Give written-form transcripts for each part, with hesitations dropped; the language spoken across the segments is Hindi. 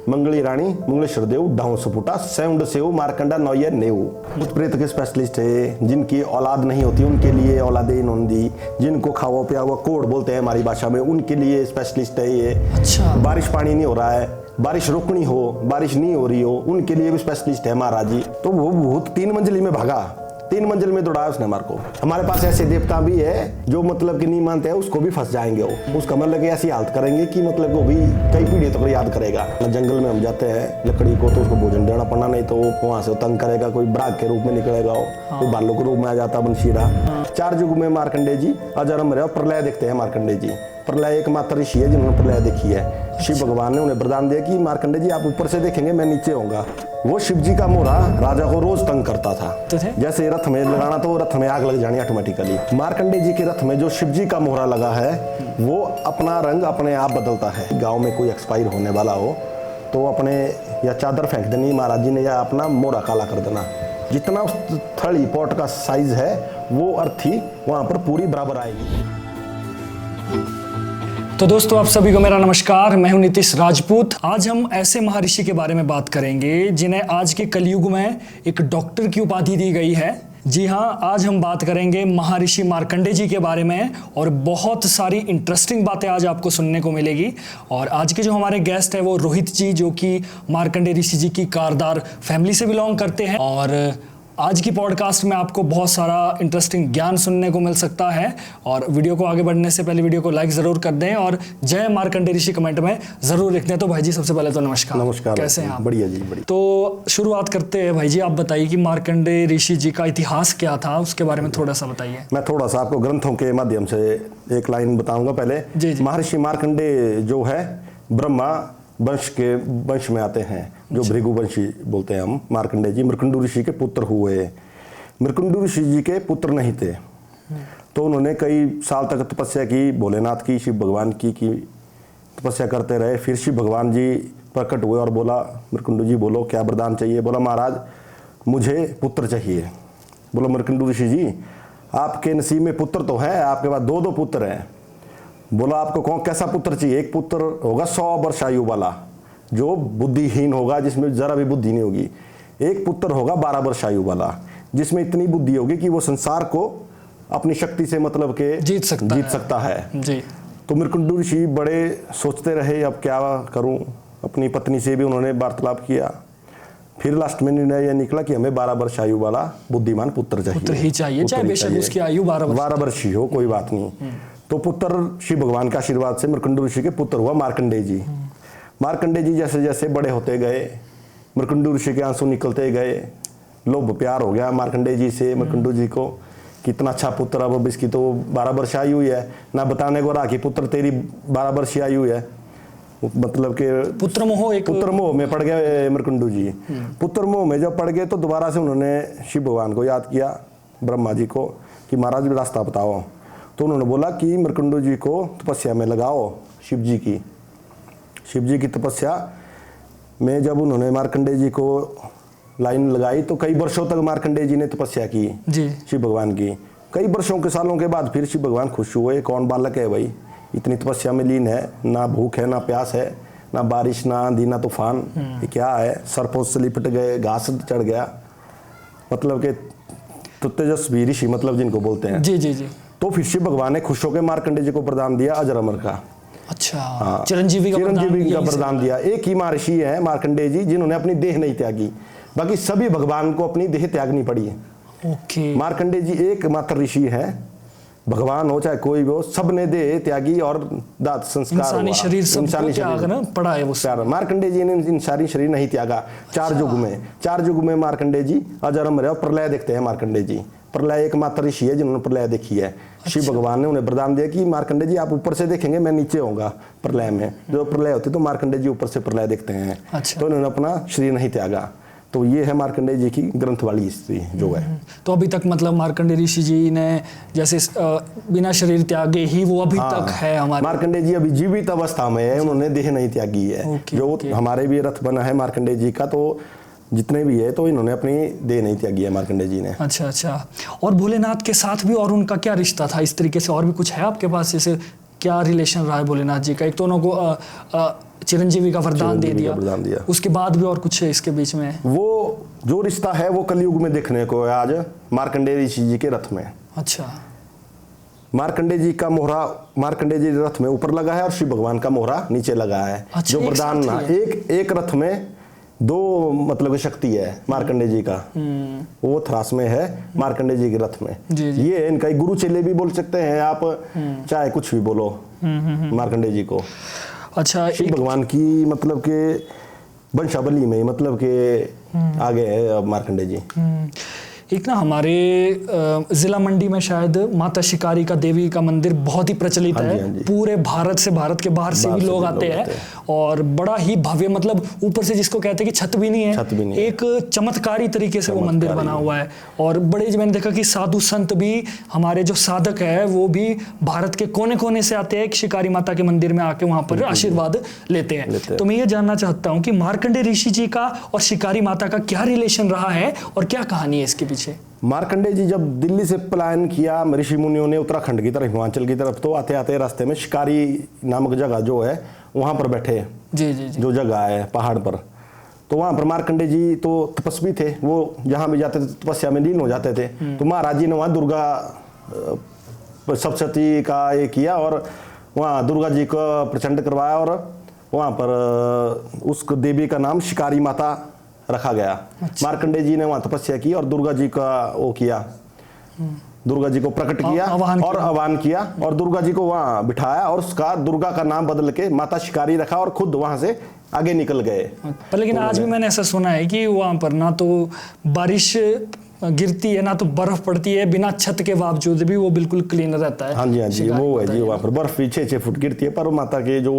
मंगली रानी मंगलेश्वर देव ढाऊ सपुटा सेउंड सेव मारकंडा नौये नेव। भूत प्रेत के स्पेशलिस्ट है, जिनकी औलाद नहीं होती उनके लिए औलादे नोंदी, जिनको खावा पिया हुआ कोड बोलते हैं हमारी भाषा में, उनके लिए स्पेशलिस्ट है ये। अच्छा। बारिश पानी नहीं हो रहा है, बारिश रोकनी हो, बारिश नहीं हो रही हो, उनके लिए भी स्पेशलिस्ट है महाराज जी। तो वो भूत 3 मंजिली में भागा, 3 मंजिल में दौड़ाया उसने हमारे को। हमारे पास ऐसे देवता भी है जो मतलब कि नहीं मानते हैं, उसको भी फंस जाएंगे वो। उसका मतलब कि ऐसी हालत करेंगे कि मतलब वो भी कई पीढ़ी तक याद करेगा। जंगल में हम जाते हैं लकड़ी को तो उसको भोजन देना पड़ना, नहीं तो वहां से तंग करेगा, कोई बाघ के रूप में निकलेगा वो, कोई भालू के रूप में आ जाता बंशीरा। 4 युग में मार्कंडेय जी अजरम रहे, प्रलय देखते हैं मार्कंडेय जी। प्रलय एकमात्र ऋषि है जिन्होंने प्रलय देखी है। शिव भगवान ने उन्हें वरदान दिया कि मार्कंडेय जी आप ऊपर से देखेंगे, मैं नीचे होऊंगा। वो शिव जी का मोहरा राजा को रोज तंग करता था। जैसे रथ में लगाना तो रथ में आग लग जानी ऑटोमेटिकली। मार्कंडेय जी के रथ में जो शिव जी का मोहरा लगा है वो अपना रंग अपने आप बदलता है। गांव में कोई एक्सपायर होने वाला हो तो अपने या चादर फेंक देनी महाराज जी ने, या अपना मोहरा काला कर देना। जितना उस थड़ी पॉट का साइज है वो अर्थी वहां पर पूरी बराबर आएगी। तो दोस्तों आप सभी को मेरा नमस्कार, मैं हूं नीतीश राजपूत। आज हम ऐसे महर्षि के बारे में बात करेंगे जिन्हें आज के कलयुग में एक डॉक्टर की उपाधि दी गई है। जी हाँ, आज हम बात करेंगे महर्षि मार्कंडेय जी के बारे में और बहुत सारी इंटरेस्टिंग बातें आज आपको सुनने को मिलेगी। और आज के जो हमारे गेस्ट है वो रोहित जी, जो कि मार्कंडेय ऋषि जी की कारदार फैमिली से बिलोंग करते हैं। और आज की पॉडकास्ट में आपको बहुत सारा इंटरेस्टिंग ज्ञान सुनने को मिल सकता है। और वीडियो को आगे बढ़ने से पहले वीडियो को लाइक ज़रूर कर दें और जय मार्कंडेय ऋषि कमेंट में ज़रूर लिख दें। तो भाई जी सबसे पहले तो नमस्कार। नमस्कार, कैसे हैं आप? बढ़िया जी, बढ़िया। तो शुरुआत करते हैं भाई जी, आप बताइए कि मार्कंडेय ऋषि जी का इतिहास क्या था, उसके बारे में थोड़ा सा बताइए। मैं थोड़ा सा आपको ग्रंथों के माध्यम से एक लाइन बताऊंगा पहले। महर्षि मार्कंडेय जो है ब्रह्मा वंश में आते हैं, जो भृगुवंशी बोलते हैं हम। मार्कंडेय जी मृकंडू ऋषि के पुत्र हुए। मृकंडू ऋषि जी के पुत्र नहीं थे तो उन्होंने कई साल तक तपस्या की, भोलेनाथ की, शिव भगवान की तपस्या करते रहे। फिर शिव भगवान जी प्रकट हुए और बोला, मृकंडू जी बोलो क्या वरदान चाहिए। बोला महाराज मुझे पुत्र चाहिए। बोला मृकंडू ऋषि जी आपके नसीब में पुत्र तो है, आपके पास 2 पुत्र हैं। बोला आपको कौन कैसा पुत्र चाहिए। एक पुत्र होगा 100 वर्ष आयु वाला, जो बुद्धिहीन होगा, जिसमें जरा भी बुद्धि नहीं होगी। एक पुत्र होगा 12 वर्ष आयु वाला, जिसमें इतनी बुद्धि होगी कि वो संसार को अपनी शक्ति से मतलब के जीत सकता है जी। तो मृकंडू ऋषि बड़े सोचते रहे अब क्या करूं। अपनी पत्नी से भी उन्होंने वार्तालाप किया। फिर लास्ट में निर्णय यह निकला कि हमें 12 वर्ष आयु वाला बुद्धिमान पुत्र चाहिए, चाहे बेशक उसकी आयु 12 वर्ष ही हो, कोई बात नहीं। तो पुत्र शिव भगवान का आशीर्वाद से मृकंडू ऋषि के पुत्र हुआ मार्कंडेय जी। मार्कंडेय जी जैसे जैसे बड़े होते गए, मृकंडू ऋषि के आंसू निकलते गए, लोभ प्यार हो गया मार्कंडेय जी से मृकंडू जी को। कितना अच्छा पुत्र, अब इसकी तो 12 वर्ष आयु है, ना बताने को रहा कि पुत्र तेरी 12 वर्ष आयु है। मतलब के पुत्र मोह में पड़ गए मृकंडू जी। पुत्र मोह में जब पड़ गए तो दोबारा से उन्होंने शिव भगवान को याद किया, ब्रह्मा जी को, कि महाराज रास्ता बताओ। तो उन्होंने बोला कि मृकंडू जी को तपस्या में लगाओ, शिव जी की तपस्या में जब उन्होंने मार्कंडेय जी को लाइन लगाई तो कई वर्षों तक मार्कंडेय जी ने तपस्या की जी शिव भगवान की। कई वर्षों के सालों के बाद फिर शिव भगवान खुश हुए, कौन बालक है भाई, इतनी तपस्या में लीन है, ना भूख है ना प्यास है, ना बारिश ना आंधी ना तूफान, ये क्या है। सर्पों से लिपट गए, घास चढ़ गया, मतलब के तो तेजस्वी ऋषि मतलब जिनको बोलते हैं जी जी जी। तो फिर शिव भगवान ने खुश होकर मार्कंडेय जी को प्रदान दिया अजर अमर का। अच्छा, हाँ, चिरंजीवी का वरदान दिया। एक ही महर्षि है मार्कंडेय जी जिन्होंने अपनी देह नहीं त्यागी, बाकी सभी भगवान को अपनी देह त्यागनी पड़ी है। ओके। मार्कंडेय जी एकमात्र ऋषि है, भगवान हो चाहे कोई भी हो, सबने देह त्यागी और दात संस्कार इंसानी शरीर त्यागना पड़ा है वो। मार्कंडेय जी ने इंसानी शरीर नहीं त्यागा। 4 युग में मार्कंडेय जी अजरम रहे। प्रलय देखते हैं मार्कंडेय जी। प्रलय एकमात्र ऋषि है जिन्होंने प्रलय देखी है। शिव भगवान ने उन्हें वरदान दिया कि मार्कंडेय जी आप ऊपर से देखेंगे, मैं नीचे होऊंगा प्रलय में। जो प्रलय होती तो मार्कंडेय जी ऊपर से प्रलय देखते हैं। तो उन्होंने अपना शरीर नहीं त्यागा। तो ये है मार्कंडेय जी की ग्रंथ वाली हिस्ट्री जो है। तो अभी तक मतलब मार्कंडेय ऋषि जी ने जैसे बिना शरीर त्यागे ही वो अभी तक है हमारे। मार्कंडेय जी अभी जीवित अवस्था में है, उन्होंने देह नहीं त्यागी है। जो हमारे भी रथ बना है मार्कंडेय जी का, तो जितने भी है तो इन्होंने अपनी देह नहीं त्यागी है मार्कंडेय जी ने। अच्छा। और भोलेनाथ के साथ भी और उनका क्या रिश्ता था इस तरीके से, और भी कुछ है आपके पास जैसे क्या रिलेशन रहा है भोलेनाथ जी का? एक तो उनको चिरंजीवी का वरदान दे चिरंजीवी का वरदान दिया, दिया। उसके बाद भी और कुछ है इसके बीच में? वो जो रिश्ता है वो कलयुग में देखने को है आज मार्कंडेय ऋषि जी के रथ में। अच्छा, मार्कंडेय जी का मोहरा मार्कंडेय जी रथ में ऊपर लगा है और शिव भगवान का मोहरा नीचे लगा है। अच्छा, जो एक वरदान साथ ना ही है। एक रथ में दो मतलब शक्ति है मार्कंडेय जी का, वो थ्रास में है मार्कंडेय जी के रथ में। जी, जी। ये इनका एक गुरु चेले भी बोल सकते हैं आप, चाहे कुछ भी बोलो मार्कंडेय जी को। अच्छा, शिव भगवान की मतलब के वंशावली में मतलब के आगे है अब मार्कंडेय जी। एक ना हमारे जिला मंडी में शायद माता शिकारी का देवी का मंदिर बहुत ही प्रचलित हाँ जी, है। हाँ जी। पूरे भारत से, भारत के बाहर से भी लोग आते हैं और बड़ा ही भव्य, मतलब ऊपर से जिसको कहते हैं कि छत भी नहीं है, छत भी नहीं है। एक चमत्कारी तरीके से वो मंदिर बना हुआ है। और बड़े मैंने देखा कि साधु संत भी, हमारे जो साधक है वो भी भारत के कोने कोने से आते हैं शिकारी माता के मंदिर में आके वहां पर आशीर्वाद लेते हैं। तो मैं ये जानना चाहता हूँ कि मार्कंडेय ऋषि जी का और शिकारी माता का क्या रिलेशन रहा है और क्या कहानी है इसके पीछे? मार्कंडेय जी जब दिल्ली से पलायन किया ऋषि मुनियों ने उत्तराखंड की तरफ, हिमाचल की तरफ, तो आते आते रास्ते में शिकारी नामक जगह जो है वहां पर बैठे। जी जी जी। जो जगह है पहाड़ पर, तो वहां पर मार्कंडेय जी तो तपस्वी थे, वो जहां भी जाते थे तपस्या में लीन हो जाते थे। तो महाराज जी ने वहां दुर्गा सप्तशती का ये किया और वहां दुर्गा जी को प्रचंड करवाया और वहां पर उस देवी का नाम शिकारी माता रखा गया। अच्छा। मार्कंडेय जी ने वहां तपस्या की और दुर्गा जी का वो किया, दुर्गा जी को प्रकट किया और आह्वान किया और दुर्गा जी को वहां बिठाया और उसका दुर्गा का नाम बदल के माता शिकारी रखा और खुद वहां से आगे निकल गए। पर लेकिन आज भी मैंने ऐसा सुना है कि वहां पर ना तो बारिश गिरती है ना तो बर्फ पड़ती है, बिना छत के बावजूद भी वो बिल्कुल क्लीन रहता है। हाँ जी, हाँ जी, वो है जी। वहाँ पर बर्फ भी 6-6 फुट गिरती है पर माता के जो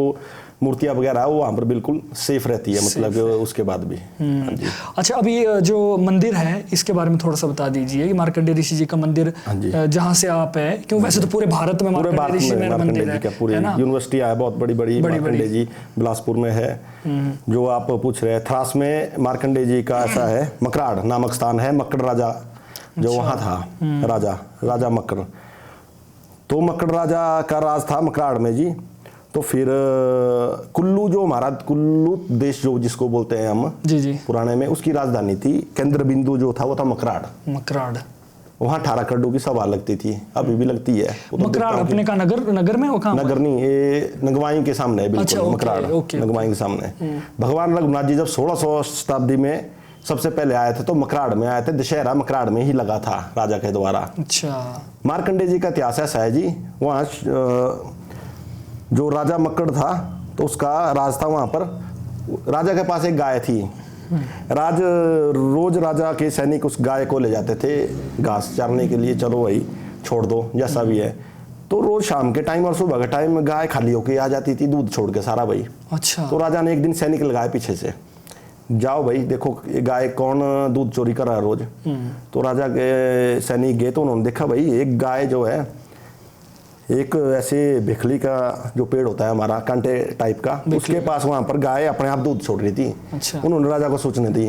मूर्तियां वगैरह है वो वहाँ पर बिल्कुल सेफ रहती है, मतलब उसके बाद भी। हाँ जी। अच्छा, अभी जो मंदिर है इसके बारे में थोड़ा सा बता दीजिए कि मार्कंडेय ऋषि जी का मंदिर जहाँ से आप है, क्यों वैसे तो पूरे भारत में मार्कंडेय ऋषि में मंदिर है, पूरे यूनिवर्सिटी है बहुत बड़ी बड़ी मार्कंडेय जी बिलासपुर में है। जो आप पूछ रहे हैं थ्रास में मार्कंडेय जी का ऐसा है, मकराड़ नामक स्थान है, मक्कड़ राजा जो वहाँ था, राजा मक्कड़, तो मक्कड़ राजा का राज था मकराड़ में जी। तो फिर कुल्लू जो हमारा कुल्लू देश जो जिसको बोलते हैं हम जी जी पुराने में, उसकी राजधानी थी, केंद्र बिंदु जो था वो था मकराड़। वहाँ 18 करोड़ की सभा लगती थी, अभी भी लगती है। मकराड़ अपने का नगर में, वो कहाँ? नगर नहीं, ये नगवाई के सामने है बिल्कुल। अच्छा, मकराड़ नगवाई के सामने। भगवान रघुनाथ जी जब 1600 शताब्दी में सबसे पहले आए थे तो मकराड़ में आए थे, दशहरा मकराड़ में ही लगा था राजा के द्वारा। अच्छा, मार्कंडेय जी का इतिहास ऐसा है जी, वहाँ जो राजा मक्कड़ था तो उसका राज था, वहाँ पर राजा के पास एक गाय थी। रोज राजा के सैनिक उस गाय को ले जाते थे घास चारने के लिए, चलो भाई छोड़ दो जैसा भी है। तो रोज शाम के टाइम और सुबह के टाइम गाय खाली होके आ जाती थी दूध छोड़ के सारा भाई। अच्छा। तो राजा ने एक दिन सैनिक लगाए पीछे से, जाओ भाई देखो ये गाय कौन दूध चोरी कर रहा है रोज। तो राजा के सैनिक गए तो उन्होंने देखा भाई एक गाय जो है, एक ऐसे भिखली का जो पेड़ होता है हमारा कांटे टाइप का, उसके पास वहां पर गाय अपने आप दूध छोड़ रही थी। अच्छा। उन्होंने राजा को सूचना दी,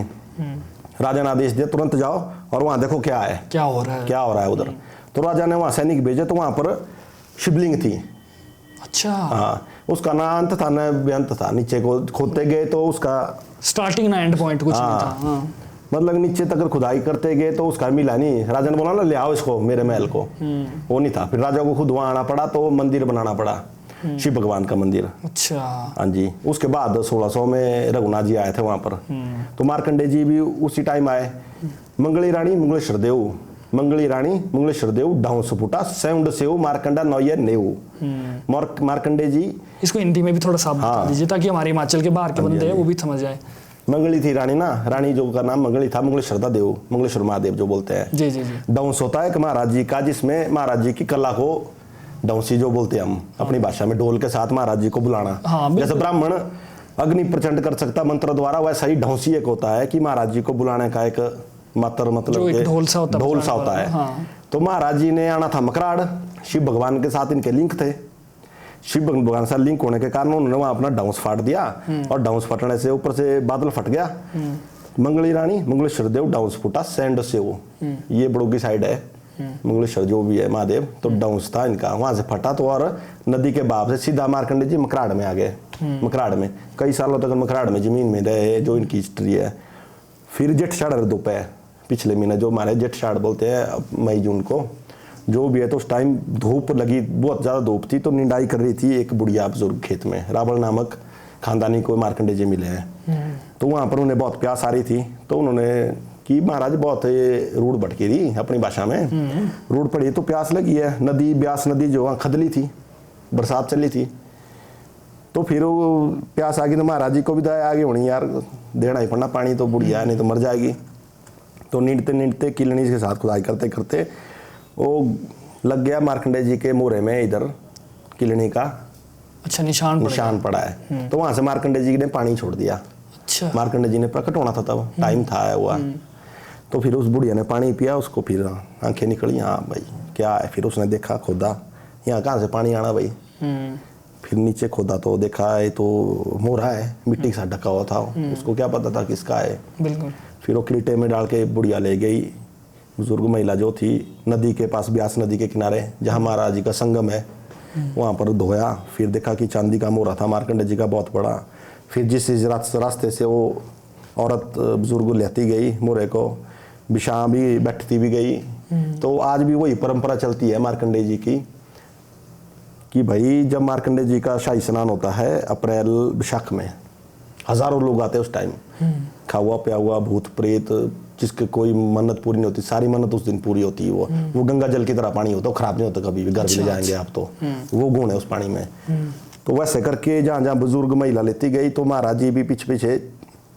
राजा ने आदेश दिया तुरंत जाओ और वहां देखो क्या है, क्या हो रहा है उधर। तो राजा ने वहां सैनिक भेजे तो वहां पर शिवलिंग थी। अच्छा। हाँ, उसका ना अंत था ना बेअंत था, नीचे को खोदते गए तो उसका स्टार्टिंग ना एंड पॉइंट कुछ नहीं था। हाँ। मतलब नीचे तक खुदाई करते गए तो उसका मिला नहीं। राजा ने बोला ना ले आओ इसको मेरे महल को, वो नहीं था। फिर राजा को खुद वहां आना पड़ा तो मंदिर बनाना पड़ा, शिव भगवान का मंदिर। अच्छा। हाँ जी, उसके बाद 1600 में रघुनाथ जी आए थे वहां पर। तो मार्कंडेय जी भी उसी टाइम आए। मंगली रानी मंगलेश्वर देव, मंगली रानी मंगलेश्वर देव डाउन सुपुटा सेउंड सेव मार्कंडा नौयर नेव। मार्कंडेय जी, इसको हिंदी में भी थोड़ा सा बता दीजिए ताकि हमारे हिमाचल के बाहर के बंदे हैं वो भी समझ जाए। मंगली थी रानी ना, रानी जो का नाम मंगली था, मंगलेश्वर देव, मंगलेश्वर महादेव जो बोलते हैं। जी जी जी। डाउंस होता है एक महाराज जी का, जिसमें महाराज जी की कला को डाउंसी जो बोलते हैं हम अपनी भाषा में, ढोल के साथ महाराज जी को बुलाना। जैसे ब्राह्मण अग्नि प्रचंड कर सकता मंत्र द्वारा, वैसा ही ढौसी एक होता है कि महाराज जी को बुलाने का एक मात्र मतलब ढोल सा होता है। तो महाराज जी ने आना था मकराड़, शिव भगवान के साथ इनके लिंक थे। शिव भगवान से लिंक होने के कारण उन्होंने वहां अपना डाउंस फाड़ दिया और डाउंस फटने से ऊपर से बादल फट गया। मंगली रानी मंगलेश्वर देव डाउंस फूटा सैंड से वो, ये बड़ों की साइड है मंगलेश्वर जो भी है महादेव, तो डाउंस था इनका, वहां से फटा तो और नदी के बाप से सीधा मार्कंडे जी मकराड़ में आ गए। मकराड़ में कई सालों तक मकराड़ में जमीन में रहे, जो इनकी हिस्ट्री है। फिर जेठसाड़ दोपहर पिछले महीने जो हमारे जेठसाड़ बोलते हैं मई जून को, जो भी है, तो उस टाइम धूप लगी, बहुत ज़्यादा धूप थी, तो निंदाई कर रही थी एक बुढ़िया बुजुर्ग खेत में। रावल नामक खानदानी को मार्कंडे जी मिले हैं, तो वहाँ पर उन्हें बहुत प्यास आ रही थी, तो उन्होंने कि महाराज बहुत ये रूढ़ भटकी रही अपनी भाषा में, रूढ़ पड़ी तो प्यास लगी है, नदी ब्यास नदी जो वहाँ खदली थी, बरसात चली थी, तो फिर वो प्यास आ गई, तो महाराज जी को भी दया आ गई होनी, यार देना ही पड़ना पानी, तो बुढ़िया नहीं तो मर जाएगी। तो नींदते नींदते किलनी के साथ खुदाई करते करते वो लग गया मार्कंडे जी के मोरे में, इधर किलनी का अच्छा निशान पड़ा है। तो वहां से मार्कंडे जी ने पानी छोड़ दिया। अच्छा, मार्कंडे जी ने प्रकट होना था, तब टाइम था हुआ। तो फिर उस बुढ़िया ने पानी पिया, उसको फिर आंखें निकली, हाँ भाई क्या है। फिर उसने देखा, खोदा, यहाँ कहाँ से पानी आना भाई। फिर नीचे खोदा तो देखा है तो मोरा है, मिट्टी के साथ ढका हुआ था, उसको क्या पता था किसका है। बिल्कुल। फिर वो क्रीटे में डाल के बुढ़िया ले गई, बुजुर्ग महिला जो थी, नदी के पास, ब्यास नदी के किनारे जहाँ महाराज जी का संगम है, वहाँ पर धोया। फिर देखा कि चांदी का मोरा था मार्कंडे जी का, बहुत बड़ा। फिर जिस रास्ते से वो औरत बुजुर्ग लेती गई मोरे को, बिछा भी बैठती भी गई। तो आज भी वही परंपरा चलती है मार्कंडे जी की, कि भाई जब मार्कंडे जी का शाही स्नान होता है अप्रैल वैशाख में, हजारों लोग आते हैं उस टाइम, खावा पिया हुआ, भूत प्रेत, जिसके कोई मन्नत पूरी नहीं होती, सारी मन्नत उस दिन पूरी होती है। वो गंगा जल की तरह पानी होता है, खराब नहीं होता कभी भी, घर भी ले जाएंगे आप तो, वो गुण है उस पानी में। तो वैसे करके जहाँ जहाँ बुजुर्ग महिला लेती गई, तो महाराज जी भी पीछे पीछे,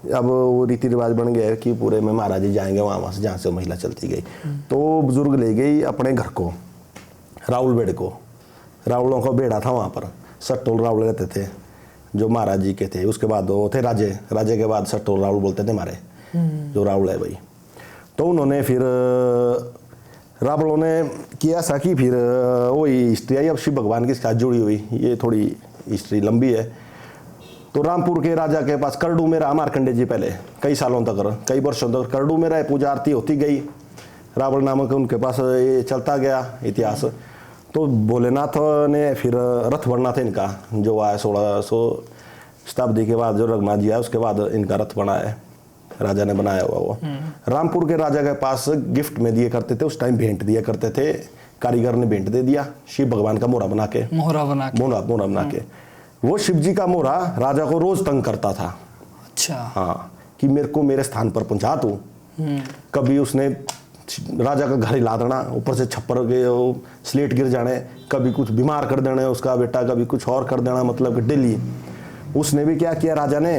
अब वो रीति रिवाज बन गया कि पूरे में महाराज जी जाएंगे वहाँ से जहाँ से महिला चलती गई। तो बुजुर्ग ले गई अपने घर को, राहुल बेड़ को, रावलों का बेड़ा था वहाँ पर, सट्टोल रावल रहते थे जो महाराज जी के थे। उसके बाद वो थे राजे, राजे के बाद सट्टोल रावल बोलते थे हमारे, जो रावल है भाई। तो उन्होंने फिर रावलों ने किया ऐसा कि फिर वही हिस्ट्री आई, अब शिव भगवान के साथ जुड़ी हुई, ये थोड़ी हिस्ट्री लंबी है। तो रामपुर के राजा के पास करडू में रहा मार्कंडे जी पहले, कई सालों तक, कई वर्षों तक करडू में रहे, पूजा आरती होती गई। रावल नामक उनके पास ये चलता गया इतिहास। तो भोलेनाथ ने फिर रथ बनना था इनका, जो आया 1600 शताब्दी के बाद, जो रघुनाथ जी आया उसके बाद इनका रथ बना है, राजा ने बनाया हुआ वो। रामपुर के राजा के पास गिफ्ट में दिए करते थे, उस टाइम भेंट दिया करते थे, कारीगर ने भेंट दे दिया शिव भगवान का मोहरा बना के, मोहरा बना के। वो शिव जी का मोहरा राजा को रोज तंग करता था। अच्छा, हाँ, कि मेरे को मेरे स्थान पर पहुंचा तू। कभी उसने राजा का घर हिला देना, ऊपर से छप्पर के स्लेट गिर जाने, कभी कुछ बीमार कर देना उसका बेटा, कभी कुछ और कर देना, मतलब कि डेली। उसने भी क्या किया राजा ने,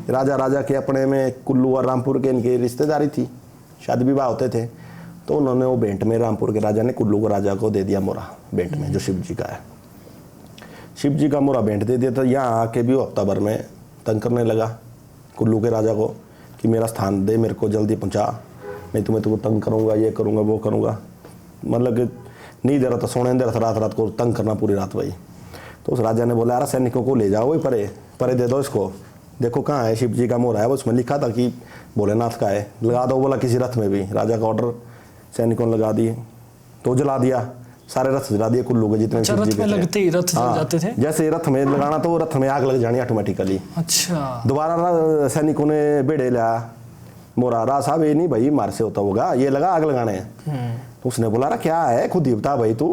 राजा के अपने में कुल्लू और रामपुर के इनके रिश्तेदारी थी, शादी विवाह होते थे। तो उन्होंने वो भेंट में, रामपुर के राजा ने कुल्लू को राजा को दे दिया मोहरा भेंट में, जो शिव जी का है। शिव जी का मोहरा भेंट दे दिया। तो यहाँ आके भी वो हफ्ता भर में तंग करने लगा कुल्लू के राजा को कि मेरा स्थान दे, मेरे को जल्दी पहुँचा, नहीं तो मैं तुमको तंग करूँगा, ये करूँगा, वो करूँगा। मतलब कि नहीं दे रहा था, सोने दे रहा था, रात को तंग करना पूरी रात भाई। तो उस राजा ने बोला, यार सैनिकों को ले जाओ, वही परे दे दो इसको, देखो कहाँ है शिव जी का मोहरा है, वो उसमें लिखा था कि भोलेनाथ का है, लगा दो। बोला किसी रथ में भी, राजा का ऑर्डर, सैनिकों ने लगा दिए। तो जला दिया, सारे रथ जला दिए कुल्लू के जितने शिव जी के लगते ही रथ जल जाते थे। जैसे रथ में लगाना तो रथ में आग लग जानी ऑटोमेटिकली। अच्छा, दोबारा सैनिकों ने बेड़े लिया मोरा, रा साहब ये नहीं भाई मार से होता होगा, ये लगा आग लगाने। तो उसने बोला, रहा क्या है, खुद ही बता भाई तू।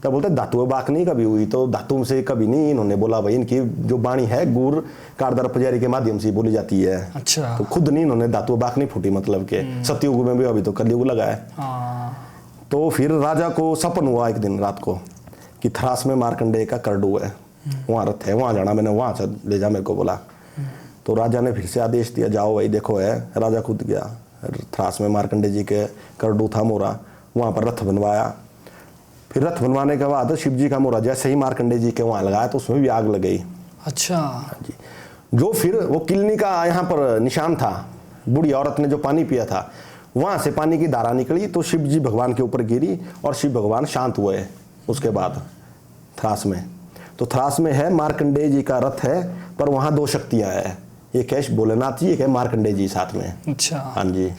तब बोलते धातु बाक नहीं कभी हुई, तो धातु से कभी नहीं। इन्होंने बोला भाई इनकी जो बाणी है गुर कारदार पुजारी के माध्यम से बोली जाती है। अच्छा, तो खुद नहीं इन्होंने धातु बाक नहीं फूटी, मतलब के सतयुग में भी, अभी तो कलयुग लगा है। तो फिर राजा को सपन हुआ एक दिन रात को कि थरास में मार्कंडेय का करडू है, वहाँ रथ है, वहाँ जाना, मैंने वहाँ से ले जा मेरे को बोला। तो राजा ने फिर से आदेश दिया, जाओ भाई देखो है। राजा खुद गया, थरास में मार्कंडे जी के करडू था मोरा, वहाँ पर रथ बनवाया। फिर रथ बनवाने के बाद शिव जी का मोरा जैसे ही मार्कंडे जी के वहाँ लगाया तो उसमें भी आग लग गई। अच्छा जी, जो फिर वो किलनी का यहाँ पर निशान था, बूढ़ी औरत ने जो पानी पिया था, वहाँ से पानी की धारा निकली तो शिव जी भगवान के ऊपर गिरी और शिव भगवान शांत हुए। उसके बाद थरास में, तो थरास में है मार्कंडेय जी का रथ है, पर वहाँ दो शक्तियाँ हैं, एक है भोलेनाथ जी, एक है मार्कंडेय जी साथ में। अच्छा, हाँ जी।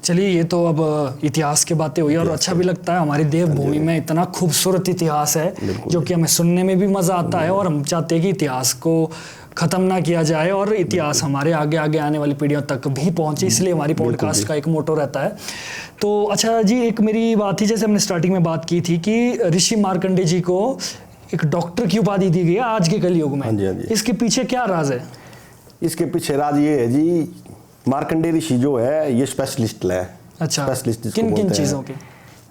चलिए, ये तो अब इतिहास की बातें हुई और अच्छा भी लगता है। हमारी देवभूमि में इतना खूबसूरत इतिहास है जो कि हमें सुनने में भी मजा आता है, और हम चाहते हैं कि इतिहास को खत्म ना किया जाए और इतिहास हमारे आगे आगे आने वाली पीढ़ियों तक भी पहुंचे, इसलिए हमारी पॉडकास्ट का एक मोटो रहता है। तो अच्छा जी, एक मेरी बात थी, जैसे हमने स्टार्टिंग में बात की थी कि ऋषि मार्कंडेय जी को एक डॉक्टर की उपाधि दी गई है आज के कलयुग में। हाँ जी, हाँ जी। इसके पीछे क्या राज है? इसके पीछे राज ये है जी, मार्कंडेय ऋषि जो है ये स्पेशलिस्ट है। अच्छा, स्पेशलिस्ट किन किन चीजों के?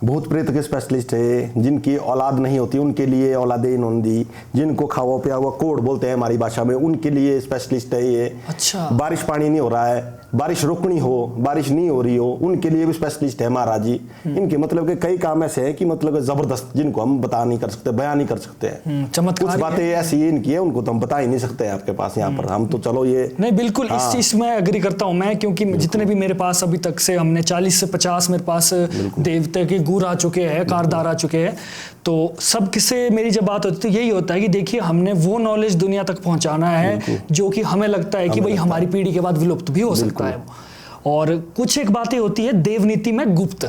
भूत प्रेत के स्पेशलिस्ट है, जिनकी औलाद नहीं होती उनके लिए औलादे इन्होंने दी, जिनको खावा पिया हुआ कोड बोलते हैं हमारी भाषा में, उनके लिए स्पेशलिस्ट है ये। अच्छा। बारिश पानी नहीं हो रहा है, बारिश रुकनी हो, बारिश नहीं हो रही हो, उनके लिए भी स्पेशलिस्ट है महाराज जी। इनके मतलब के कई काम ऐसे हैं कि मतलब जबरदस्त, जिनको हम बता नहीं कर सकते, बयान नहीं कर सकते हैं। चमत्कार कुछ बातें ऐसी इनकी है, उनको तो हम बता ही नहीं सकते हैं आपके पास यहाँ पर। हम तो चलो ये नहीं, बिल्कुल इस चीज में एग्री करता हूँ मैं, क्योंकि जितने भी मेरे पास अभी तक से हमने 40 से 50 मेरे पास देवता के गुर आ चुके हैं, कारदार आ चुके हैं, तो सब किससे मेरी जब बात होती है तो यही होता है कि देखिए हमने वो नॉलेज दुनिया तक पहुंचाना है जो कि हमें लगता है कि भाई हमारी पीढ़ी के बाद विलुप्त भी हो सकता है। और कुछ एक बातें होती है देवनीति में गुप्त,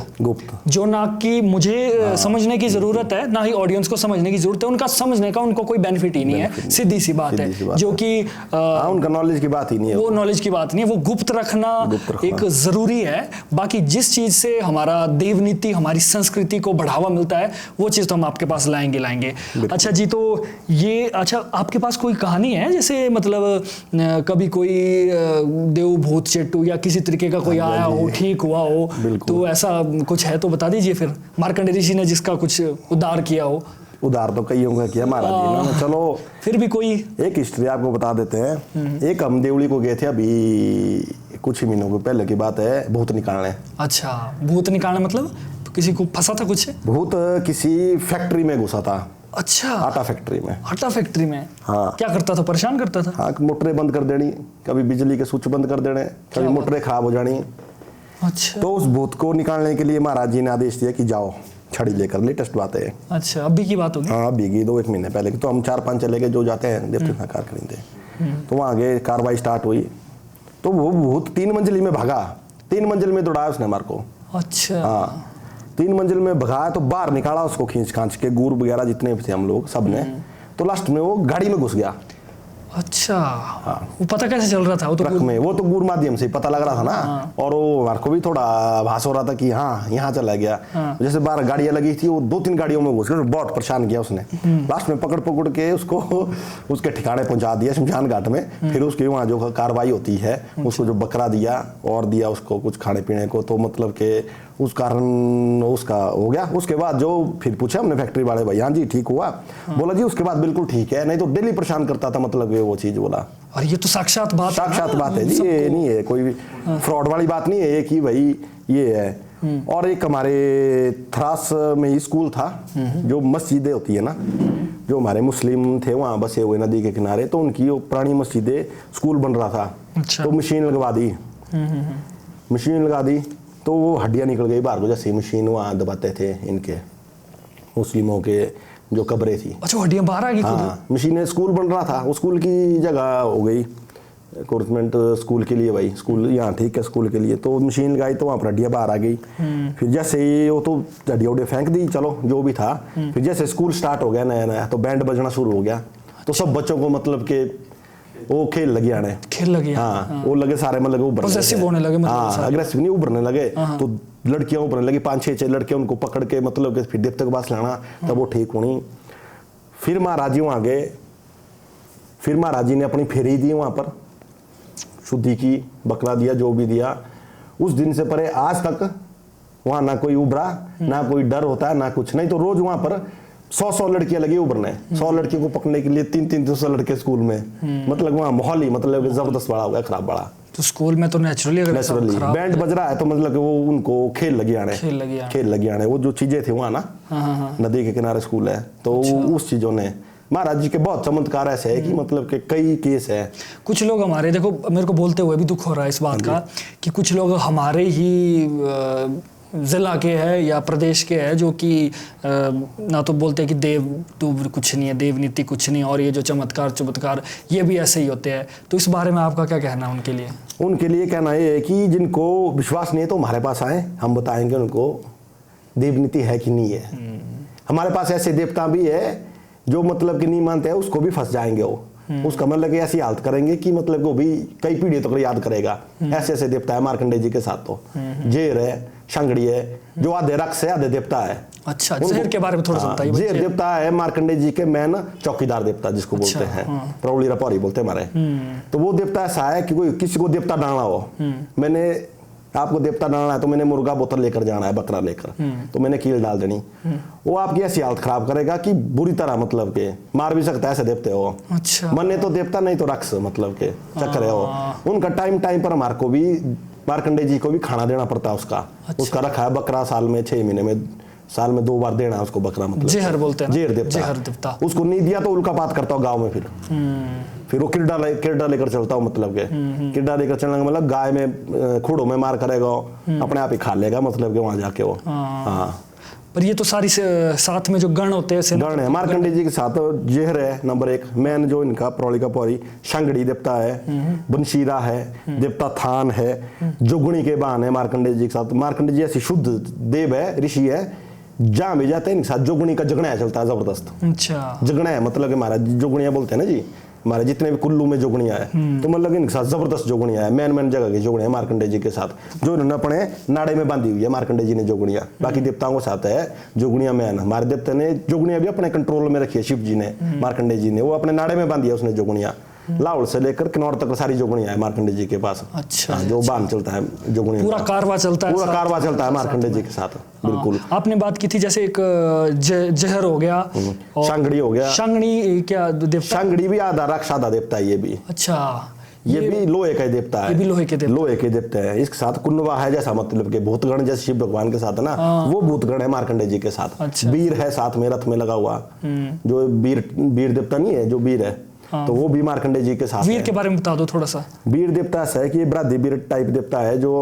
जो ना कि मुझे समझने की जरूरत है, ना ही ऑडियंस को समझने की जरूरत है, उनका समझने का उनको कोई बेनिफिट ही नहीं है, सीधी सी बात है, जो कि उनका नॉलेज की बात ही नहीं है, वो नॉलेज की बात नहीं है, वो गुप्त रखना एक जरूरी है। बाकी जिस चीज से हमारा देवनीति, हमारी संस्कृति को बढ़ावा मिलता है, वो चीज तो हम आपके पास लाएंगे। अच्छा जी, तो ये अच्छा आपके पास कोई कहानी है जैसे मतलब कभी कोई देव भूत चेट्टू या किसी तरीके का कोई आया हो, ठीक हुआ हो, तो ऐसा कुछ है तो बता दीजिए फिर, मार्कंडेय ऋषि ने जिसका कुछ उद्धार किया हो। उद्धार तो कईयों का किया महाराज जी ने, चलो फिर भी कोई एक हिस्ट्री आपको बता देते हैं। एक हम देवली को गए थे अभी कुछ ही महीनों के पहले की बात है, भूत निकालने। अच्छा, भूत निकालने मतलब किसी को फंसा था कुछ? भूत किसी फैक्ट्री में घुसा था। अच्छा, आटा फैक्ट्री में। आटा फैक्ट्री में? हाँ। क्या करता था? परेशान करता था? हाँ, मोटरें बंद कर देनी, कभी बिजली के स्विच बंद कर देने, कभी मोटरें खराब हो जानी। अच्छा। तो उस भूत को निकालने के लिए महाराज जी ने आदेश दिया कि जाओ छड़ी लेकर, लेटेस्ट बात है। अच्छा, अभी की बात होगी? हाँ, अभी की 2-1 महीने पहले की। तो हम 4-5 चले गए, जो जाते हैं देवती साकार खरीदे। तो वहाँ आगे कार्रवाई स्टार्ट हुई, तो वो भूत 3 मंजिल में भागा, 3 मंजिल में दौड़ाया उसने हमारे को। अच्छा। हाँ, 3 मंजिल में भगाया तो बाहर निकाला उसको खींच खांच के, गुर वगैरह जितने भी थे हम लोग सब ने। तो लास्ट में वो गाड़ी में घुस गया। अच्छा। हाँ। वो पता कैसे चल रहा था? वो तो ट्रक में, वो तो गुर माध्यम से पता लग रहा था ना। हाँ। और वो हमारे को भी थोड़ा आभास हो रहा था कि हाँ यहाँ चला गया। हाँ। जैसे बाहर गाड़ियां लगी थी, वो 2-3 गाड़ियों में घुस गया, बहुत परेशान किया उसने। लास्ट में पकड़ के उसको उसके ठिकाने पहुंचा दिया शमशान घाट में। फिर उसकी वहाँ जो कार्रवाई होती है, उसको जो बकरा दिया और दिया उसको कुछ खाने पीने को, तो मतलब के उस कारण उसका हो गया। उसके बाद जो फिर पूछा हमने फैक्ट्री वाले भाई, हाँ जी ठीक हुआ? बोला जी उसके बाद बिल्कुल ठीक है, नहीं तो डेली परेशान करता था, मतलब वो चीज बोला। और ये तो साक्षात बात है जी, ये नहीं है कोई फ्रॉड वाली बात नहीं है, एक ही भाई ये है। और एक हमारे थरास में ही स्कूल था, जो मस्जिदें होती है ना, जो हमारे मुस्लिम थे वहाँ बसे हुए नदी के किनारे, तो उनकी वो पुरानी मस्जिदें, स्कूल बन रहा था। अच्छा। तो मशीन लगवा दी, मशीन लगा दी, तो वो हड्डियाँ निकल गई बाहर को, जैसे मशीन वहाँ दबाते थे इनके मुस्लिमों के जो कब्रें थी। अच्छा, हड्डियाँ बाहर आ गई? हाँ, मशीनें, स्कूल बन रहा था, वो स्कूल की जगह हो गई गवर्नमेंट स्कूल के लिए, भाई स्कूल यहाँ ठीक है स्कूल के लिए, तो मशीन लगाई तो वहाँ पर हड्डियाँ बाहर आ गई। फिर जैसे ही वो तो हड्डियाँ उड्डियाँ फेंक दी, चलो जो भी था। फिर जैसे स्कूल स्टार्ट हो गया नया नया, तो बैंड बजना शुरू हो गया, तो सब बच्चों को मतलब के वो खेल लगे आने, खेल लगे। हाँ, वो लगे सारे मतलब उभरने होने लगे, हाँ, अग्रेसिव नहीं उभरने लगे, तो लड़कियां उभरने लगी, 5-6 लड़कियां, उनको पकड़ के मतलब के फिर देवता के पास लाना, तब वो ठीक होनी। फिर महाराज जी वहाँ गए, फिर महाराज जी ने अपनी फेरी दी वहाँ पर, शुद्धि की, बकरा दिया, जो भी दिया। उस दिन से परे आज तक वहाँ ना कोई उभरा, ना कोई डर होता है, ना कुछ नहीं। तो रोज वहाँ पर 100 लड़कियां लगी उभरने, 100 लड़कियों को पकड़ने के लिए 300 लड़के स्कूल में। मतलब वहाँ माहौल ही मतलब जबरदस्त बड़ा हो गया, खराब बड़ा। तो स्कूल में तो नेचुरली बैंड बज रहा है, तो मतलब वो उनको खेल लगी आने, वो जो चीजें थी वहाँ ना, नदी के किनारे स्कूल है, तो उस चीजों ने महाराज जी के बहुत चमत्कार ऐसे है कि मतलब के कई केस है। कुछ लोग हमारे, देखो मेरे को बोलते हुए भी दुख हो रहा है इस बात का कि कुछ लोग हमारे ही जिला के है या प्रदेश के है जो कि ना तो बोलते हैं कि देव तो कुछ नहीं है, देवनीति कुछ नहीं, और ये जो चमत्कार ये भी ऐसे ही होते हैं। तो इस बारे में आपका क्या कहना है उनके लिए? उनके लिए कहना ये है कि जिनको विश्वास नहीं है तो हमारे पास आए, हम बताएंगे उनको देवनीति है कि नहीं है। हमारे पास ऐसे देवता भी है जो मतलब कि नहीं मानते हैं, उसको भी फंस जाएंगे वो। उसका मतलब कि ऐसी हालत करेंगे कि मतलब वो भी कई पीढ़ी तक याद करेगा। ऐसे ऐसे देवता है मार्कंडेय जी के साथ। तो जेर है, शांगड़ी है, जो आधे राक्षस है आधे देवता है। अच्छा, जेर के बारे में थोड़ा सा बताइए। जेर देवता है मार्कंडेय जी के मैन चौकीदार देवता जिसको बोलते हैं, प्रौली रपौरी बोलते हैं हमारे। तो वो देवता ऐसा है कि कोई किसी को देवता डालना हो, मैंने आपको देवता डालना है तो मैंने मुर्गा बोतल लेकर जाना है, बकरा लेकर, तो मैंने कील डाल देनी। वो आपकी ऐसी हालत खराब करेगा कि बुरी तरह मतलब के मार भी सकता है, ऐसे देवते हो। अच्छा, मने तो देवता नहीं तो राक्षस मतलब के चक्कर है वो। उनका टाइम टाइम पर हमारे को भी मार्कंडेय जी को भी खाना देना पड़ता है उसका। अच्छा। उसका रखा है बकरा, साल में 6 महीने में, साल में 2 बार देना है उसको बकरा। मतलब जेहर बोलते हैं, जेहर देवता। उसको नहीं दिया तो उल्का पात करता हो गाँव में। फिर वो किरडा लेकर चलता हो, मतलब के किरडा लेकर चलने का मतलब गाय में खूड़ों में मार करेगा, अपने आप ही खा लेगा मतलब के वहां जाके वो। हाँ, पर ये तो सारी साथ में जो गण होते हैं, गण है मार्कंडेय जी के साथ। जेहर है नंबर 1 मैन जो इनका प्रौली का पौरी, शांगड़ी देवता है, बंशीरा है, देवता थान है, जोगुणी के बान है मार्कंडेय जी के साथ। मार्कंडेय जी ऐसी शुद्ध देव है, ऋषि है, जहाँ भी जाते हैं इनके साथ जोगुणी का जगना चलता है जबरदस्त। अच्छा, जगना है मतलब कि हमारा जोगुणिया बोलते हैं ना जी, हमारे जितने भी कुल्लू में जोगणिया है, तो मतलब इनके साथ जबरदस्त जोगणिया है। मैन जगह की जोगणिया मार्कंडेय जी के साथ, जो इन्होंने अपने नाड़े में बांधी हुई है मार्कंडेय जी ने जोगणिया। बाकी देवताओं के साथ है जोगणिया मैन। हमारे देवता ने जोगणिया भी अपने कंट्रोल में रखी है, शिव जी ने, मार्कंडेय जी ने, वो अपने नाड़े में बांधी है उसने जोगणिया। लाहौर से लेकर किन्नौर तक सारी जोगणियां है मार्कंडेय जी के पास। अच्छा, जो बांध चलता है जोगणिया, पूरा कारवा चलता है, पूरा कारवा चलता है मार्कंडेय जी के साथ। बिल्कुल। आपने बात की थी जैसे एक जहर हो गया और शांगड़ी हो गया। शांगड़ी क्या देवता? शांगड़ी भी आधा राक्षस आधा देवता है ये भी। अच्छा, ये भी लोहे का देवता है। ये भी लोहे के देवता है। इसके साथ कुन्नवा है, जैसा मतलब के भूतगण जैसे शिव भगवान के साथ है ना, वो भूतगण है मार्कंडेय जी के साथ। अच्छा। वीर है साथ में रथ में लगा हुआ, जो वीर देवता नहीं है, जो वीर है, तो वो भी मार्कंडेय जी के साथ। वीर के बारे में बता दो थोड़ा सा। वीर देवता ऐसा है कि बृहद वीर टाइप देवता है, जो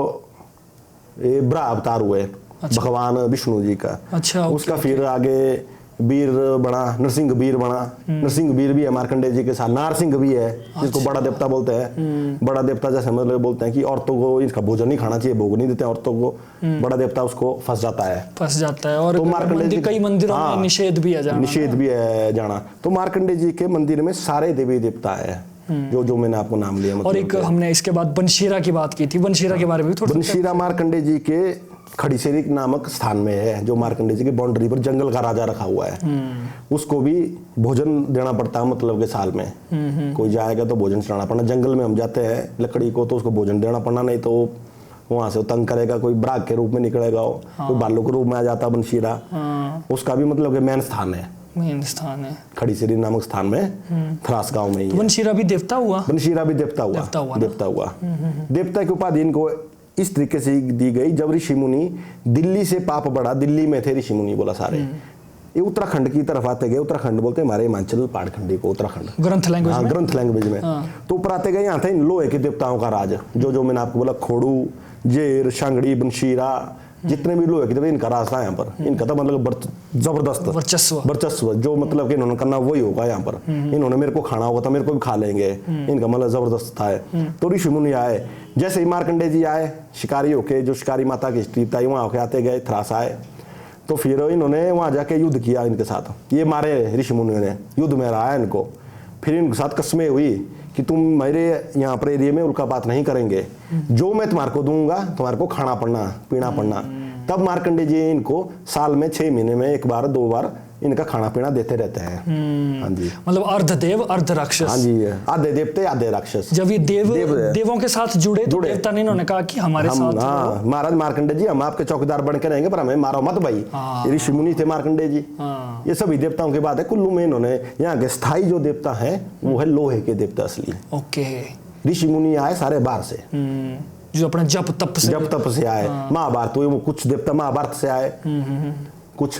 ब्रह्मा अवतार हुए। अच्छा। भगवान विष्णु जी का। अच्छा, उसका फिर आगे वीर बना, नरसिंह वीर बना। नरसिंह वीर भी है मार्कंडेय जी के साथ। नारसिंह भी है, जिसको बड़ा देवता बोलते हैं। बड़ा देवता जैसे मतलब बोलते हैं कि औरतों को इनका भोजन नहीं खाना चाहिए, भोग नहीं देते औरतों को। बड़ा देवता उसको फंस जाता है। और तो कई मंदिरों में निषेध भी है जाना। तो मार्कंडेय जी के मंदिर में सारे देवी देवता है, जो मैंने आपको नाम लिया। और एक हमने इसके बाद बंशीरा की बात की थी, बंशीरा के बारे में भी थोड़ा। बंशीरा मार्कंडेय जी के खड़ीसेरी नामक स्थान में है, जो मार्कंडेय जी की बाउंड्री पर जंगल का राजा रखा हुआ है। उसको भी भोजन देना पड़ता है, मतलब के साल में कोई जाएगा तो भोजन चढ़ाना पड़ना। जंगल में हम जाते हैं लकड़ी को, तो उसको भोजन देना पड़ना, नहीं तो वहां से तंग करेगा। कोई बाघ के रूप में निकलेगा, कोई भालू के रूप में आ जाता बंशीरा। उसका भी मतलब के मेन स्थान है खड़ीसेरी नामक स्थान में, थरास गांव में ही। बंशीरा भी देवता हुआ। देवता की उपाधि इनको इस तरीके से दी गई, जब ऋषि मुनि दिल्ली से पाप बढ़ा, दिल्ली में थे ऋषि मुनि बोला सारे, ये उत्तराखंड की तरफ आते गए। उत्तराखंड बोलते हैं हमारे हिमाचल पहाड़खंडी को, उत्तराखंड ग्रंथ लैंग्वेज में। तो ऊपर आते गए, यहाँ थे इन लोहे के देवताओं का राज, जो मैंने आपको बोला, खोड़ू, जेर, शांगड़ी, बंशीरा, जितने भी लोहे के देवता, इनका राज था यहाँ पर। इनका तो मतलब जबरदस्त वर्चस्व, जो मतलब कि इन्होंने करना वही होगा यहाँ पर। इन्होंने मेरे को खाना होगा तो मेरे को भी खा लेंगे, इनका मतलब जबरदस्त था। तो ऋषि मुनि आए, जैसे ही मार्कंडेय जी आए शिकारी होके, जो शिकारी माता की स्त्री था, वहां होके आते गए, थरास आए। तो फिर इन्होंने वहां जाके युद्ध किया इनके साथ। ये मारे ऋषि मुनियों ने, युद्ध में रहा इनको। फिर इनके साथ कस्में हुई कि तुम मेरे यहाँ पर एरिया में उल्कापात नहीं करेंगे, जो मैं तुम्हारे को दूंगा तुम्हारे को खाना पड़ना, पीना पड़ना। तब मार्कंडेय जी इनको साल में 6 महीने में 1 बार 2 बार इनका खाना पीना देते रहते हैं। हाँ जी, मतलब अर्ध देव अर्ध राक्षस। हाँ जी, आधे देवते आधे राक्षस। जब ये देवों के साथ जुड़े तो देवता ने इन्होंने कहा कि हमारे साथ। हाँ, महाराज मार्कंडेय जी, हम आपके चौकीदार बन के रहेंगे, पर हमें मारो मत भाई। ऋषि मुनि थे मार्कंडेय जी। ये सभी देवताओं की बात है। कुल्लू में इन्होंने, यहाँ के स्थायी जो देवता है वो है लोहे के देवता असली। ओके। ऋषि मुनि आए सारे बाहर से, जो अपने जप तप से आए। महाभारत हुए, वो कुछ देवता महाभारत से आए। कुछ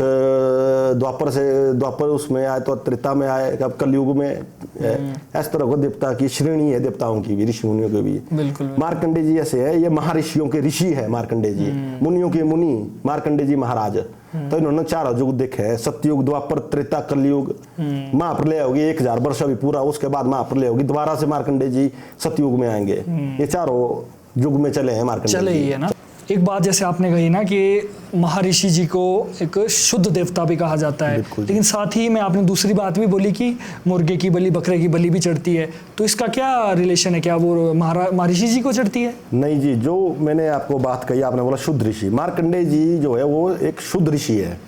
द्वापर उसमें आए तो त्रेता में आए, अब कलयुग में इस तरह को देवता की श्रेणी है, देवताओं की भी, ऋषि मुनियों की भी। बिल्कुल। मार्कंडे जी ऐसे है, ये महर्षियों के ऋषि है मार्कंडे जी, मुनियों के मुनि मार्कंडे जी महाराज। तो इन्होंने 4 युग देखे हैं, सतयुग, द्वापर, त्रेता, कलयुग। महाप्रलय होगी 1000 वर्ष अभी पूरा, उसके बाद महाप्रलय होगी, दोबारा से मार्कंडे जी सतयुग में आएंगे। ये 4 युग में चले हैं मार्कंडे चले जी। ही है ना। एक बात जैसे आपने कही ना कि महर्षि जी को एक शुद्ध देवता भी कहा जाता है, लेकिन साथ ही में आपने दूसरी बात भी बोली कि मुर्गे की बलि, बकरे की बलि भी चढ़ती है, तो इसका क्या रिलेशन है? क्या वो महर्षि जी को चढ़ती है? नहीं जी, जो मैंने आपको बात कही, आपने बोला शुद्ध ऋषि, मार्कंडेय जी जो है वो एक शुद्ध ऋषि है।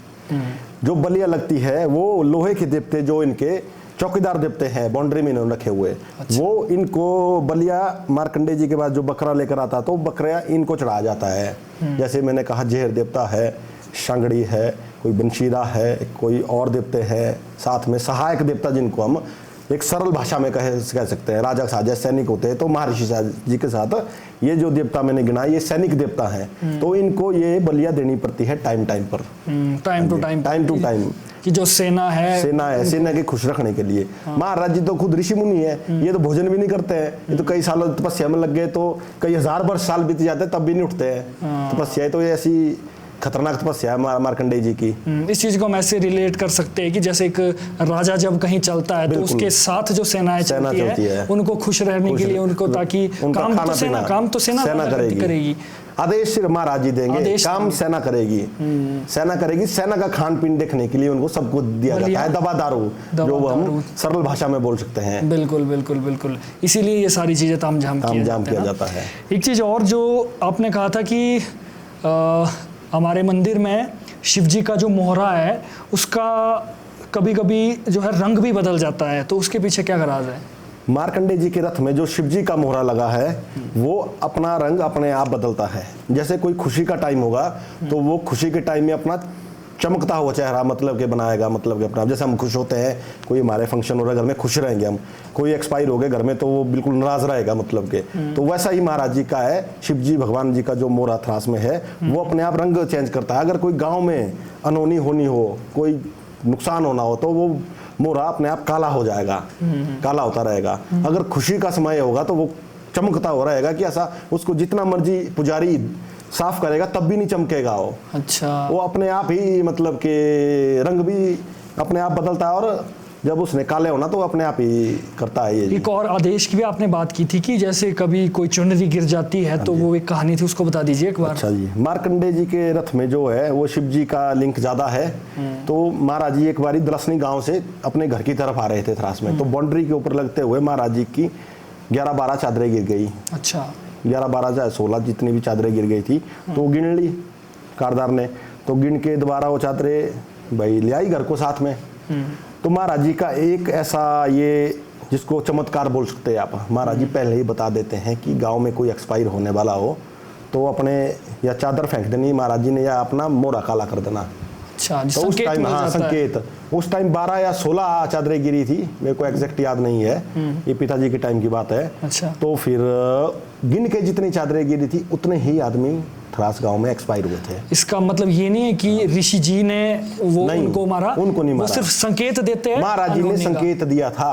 जो बलियां लगती है वो लोहे के देवते, जो इनके चौकीदार देवते हैं, बाउंड्री में इन्होंने रखे हुए। अच्छा। वो इनको बलिया मार्कंडेय जी के बाद जो बकरा लेकर आता तो बकरा इनको चढ़ाया जाता है। जैसे मैंने कहा जहर देवता है, शांगड़ी है, कोई बंशीरा है, कोई और देवते हैं, साथ में सहायक देवता जिनको हम एक सरल भाषा में कह सकते हैं, राजा साजा सैनिक होते हैं। तो महर्षि जी के साथ ये जो देवता मैंने गिना ये सैनिक देवता हैं, तो इनको ये बलियां देनी पड़ती है टाइम पर, टाइम टू टाइम कि जो सेना है सेना के खुश रखने के लिए। महाराज जी तो खुद ऋषि मुनि है, ये तो भोजन भी नहीं करते हैं, ये तो कई सालों तपस्या में लग गए, तो कई 1000 वर्ष साल बीत जाते तब भी नहीं उठते हैं। तपस्या तो ये ऐसी खतरनाक तपस्या है मार्कंडेय जी की। इस चीज को हम ऐसे रिलेट कर सकते हैं कि जैसे एक राजा जब कहीं चलता है तो उसके साथ जो सेनाएं चलती है उनको खुश रहने के लिए, उनको ताकि काम तो सेना करेगी। आदेश महाराज जी देंगे, काम सेना करेगी। सेना का खान पीन देखने के लिए उनको सब कुछ दिया जाता है, दवा दारू, जो हम सरल भाषा में बोल सकते हैं। बिल्कुल। इसीलिए ये सारी चीजें तामझाम किया जाता है। एक चीज और जो आपने कहा था कि हमारे मंदिर में शिव जी का जो मोहरा है उसका कभी कभी जो है रंग भी बदल जाता है, तो उसके पीछे क्या राज है? मार्कंडेय जी के रथ में जो शिव जी का मोहरा लगा है वो अपना रंग अपने आप बदलता है। जैसे कोई खुशी का टाइम होगा तो वो खुशी के टाइम में अपना चमकता हुआ चेहरा मतलब के बनाएगा, मतलब के अपना, जैसे हम खुश होते हैं, कोई हमारे फंक्शन हो रहा है घर में, खुश रहेंगे हम, कोई एक्सपायर हो गए घर में तो वो बिल्कुल नाराज रहेगा मतलब के। तो वैसा ही महाराज जी का है, शिव जी भगवान जी का जो मोहरा थरास में है वो अपने आप रंग चेंज करता है। अगर कोई गाँव में अनहोनी होनी हो, कोई नुकसान होना हो, तो वो मोहरा अपने आप काला हो जाएगा, काला होता रहेगा। अगर खुशी का समय होगा तो वो चमकता हो रहेगा कि ऐसा उसको जितना मर्जी पुजारी साफ करेगा तब भी नहीं चमकेगा वो। अच्छा, वो अपने आप ही मतलब के रंग भी अपने आप बदलता है, और जब उसने काले होना तो अपने आप ही करता है। ये एक और आदेश की भी आपने बात की थी कि जैसे कभी कोई चुनरी गिर जाती है तो वो एक कहानी थी, उसको बता दीजिए एक बार। अच्छा जी, मार्कंडेय जी के रथ में जो है वो शिव जी का लिंक ज्यादा है। तो महाराज जी एक बारी दलसनी गांव से अपने घर की तरफ आ रहे थे थरास में, तो बाउंड्री के ऊपर लगते हुए महाराज जी की 11-12 चादरें गिर गई। अच्छा, 11-12 चाहे 16 जितनी भी चादरें गिर गई थी, तो गिन ली कारदार ने, तो गिन के दोबारा वो चादरें भाई ले आई घर को साथ में। तो महाराज जी का एक ऐसा ये जिसको चमत्कार बोल सकते हैं आप, महाराज जी पहले ही बता देते हैं कि गांव में कोई एक्सपायर होने वाला हो तो अपने या चादर फेंक देनी महाराज जी ने, या अपना मोहरा काला कर देना। अच्छा, तो उस टाइम संकेत, उस टाइम 12 या 16 चादरें गिरी थी, मेरे को एग्जैक्ट याद नहीं है, ये पिताजी के टाइम की बात है। अच्छा, तो फिर गिन के जितनी चादरें गिरी थी उतने ही आदमी थरास गांव में एक्सपायर हुए थे। इसका मतलब ये नहीं है कि ऋषि जी ने वो उनको मारा, उनको नहीं मारा, वो सिर्फ संकेत देते हैं। महाराज जी ने संकेत दिया था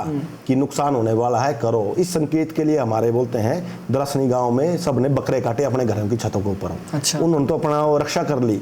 कि नुकसान होने वाला है, करो। इस संकेत के लिए हमारे बोलते हैं दलसनी गांव में सबने बकरे काटे अपने घरों की छतों के ऊपर। अच्छा, उन्होंने तो अपना रक्षा कर ली,